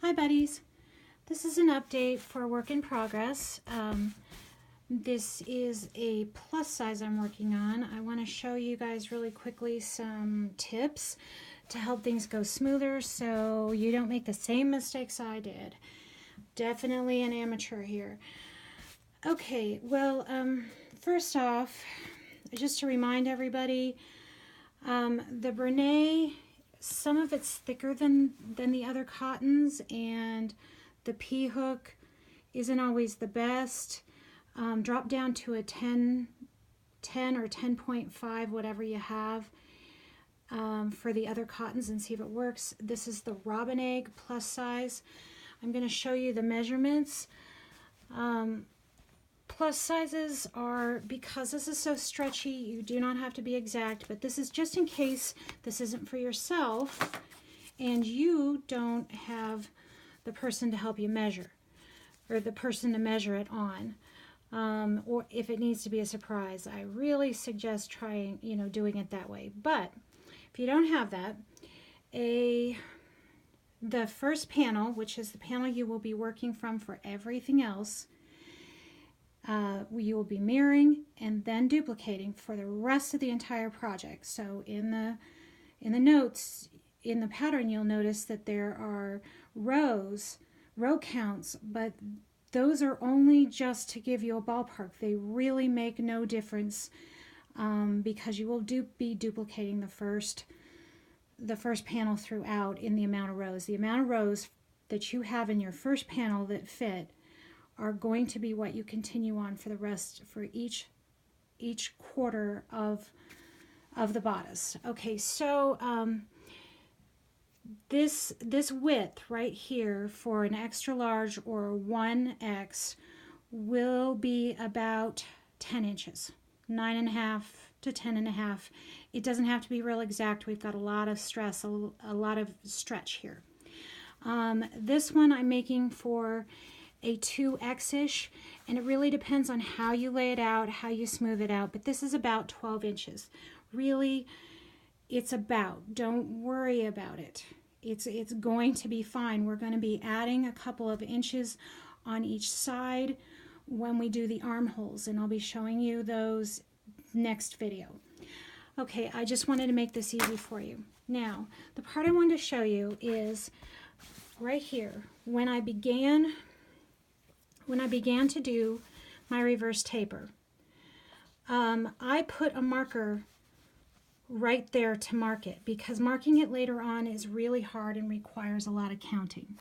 Hi buddies, this is an update for work in progress. This is a plus size I'm working on. I want to show you guys really quickly some tips to help things go smoother so you don't make the same mistakes I did. Definitely an amateur here. Okay, well, first off, just to remind everybody, the Brene, some of it's thicker than the other cottons, and the P-hook isn't always the best. Drop down to a 10 or 10.5, whatever you have, for the other cottons and see if it works. This is the robin egg plus size. I'm going to show you the measurements. Plus sizes are, because this is so stretchy, you do not have to be exact, but this is just in case this isn't for yourself and you don't have the person to help you measure, or the person to measure it on, or if it needs to be a surprise. I really suggest trying, doing it that way. But if you don't have that, the first panel, which is the panel you will be working from for everything else, you will be mirroring and then duplicating for the rest of the entire project. So in the notes, in the pattern, you'll notice that there are row counts, but those are only just to give you a ballpark. They really make no difference, because you will be duplicating the first panel throughout in the amount of rows. The amount of rows that you have in your first panel that fit are going to be what you continue on for the rest, for each quarter of the bodice. Okay, so this width right here for an extra large or 1X will be about 10 inches, 9.5 to 10.5. It doesn't have to be real exact. We've got a lot of stress, a lot of stretch here. This one I'm making for a 2X-ish, and it really depends on how you lay it out, how you smooth it out, but this is about 12 inches. Really, don't worry about it. It's going to be fine. We're going to be adding a couple of inches on each side when we do the armholes, and I'll be showing you those next video. Okay, I just wanted to make this easy for you. Now, the part I wanted to show you is right here. When I began to do my reverse taper, I put a marker right there to mark it, because marking it later on is really hard and requires a lot of counting.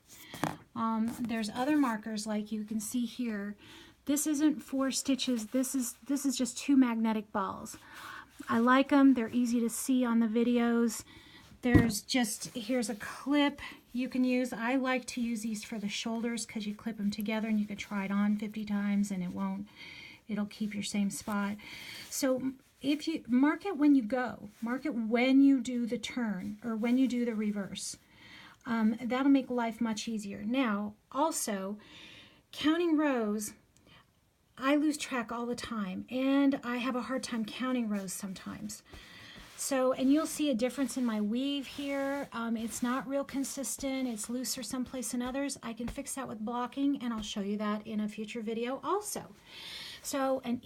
There's other markers, like you can see here. This isn't 4 stitches. This is just 2 magnetic balls. I like them. They're easy to see on the videos. Here's a clip you can use. I like to use these for the shoulders because you clip them together and you can try it on 50 times and it'll keep your same spot. So if you mark it when you go, mark it when you do the turn or when you do the reverse. That'll make life much easier. Now, also, counting rows, I lose track all the time, and I have a hard time counting rows sometimes. So, and you'll see a difference in my weave here. It's not real consistent. It's looser someplace than others. I can fix that with blocking, and I'll show you that in a future video also. So an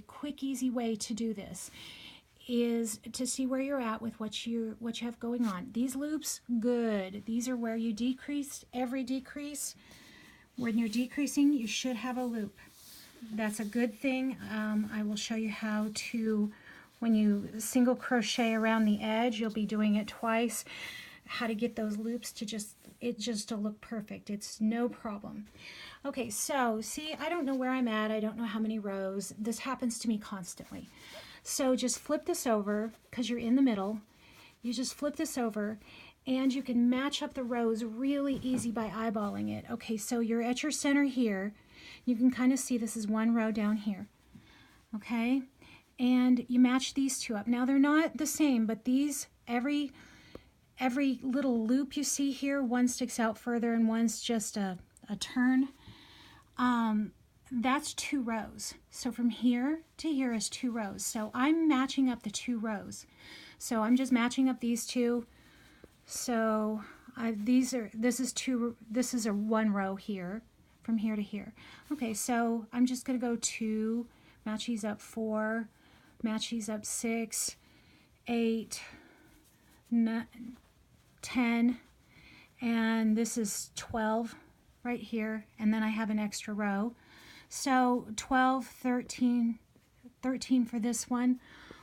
quick, easy way to do this is to see where you're at with what you have going on. These loops, good. These are where you decrease. Every decrease, when you're decreasing, you should have a loop. That's a good thing. I will show you how to, when you single crochet around the edge, you'll be doing it twice, how to get those loops to just to look perfect. It's no problem. Okay, so see, I don't know where I'm at. I don't know how many rows. This happens to me constantly. So just flip this over, because you're in the middle. You just flip this over, and you can match up the rows really easy by eyeballing it. Okay, so you're at your center here. You can kind of see this is one row down here. Okay, and you match these two up. Now they're not the same, but these, every little loop you see here, one sticks out further and one's just a turn. That's 2 rows. So from here to here is 2 rows. So I'm matching up the 2 rows. So I'm just matching up these two. So This is a one row here, from here to here. Okay, so I'm just going to go 2, match these up 4, match these up 6, 8, 9, 10, and this is 12 right here, and then I have an extra row. So 12, 13 for this one,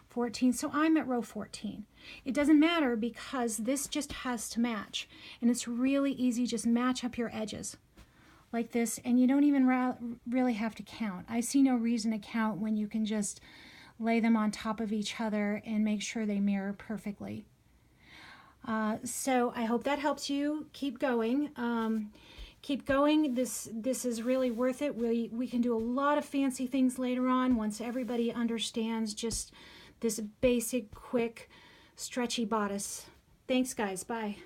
14. So I'm at row 14. It doesn't matter because this just has to match. And it's really easy. Just match up your edges like this. And you don't even really have to count. I see no reason to count when you can just lay them on top of each other and make sure they mirror perfectly. So I hope that helps you. Keep going. Keep going. This is really worth it. We can do a lot of fancy things later on once everybody understands just this basic, quick, stretchy bodice. Thanks, guys. Bye.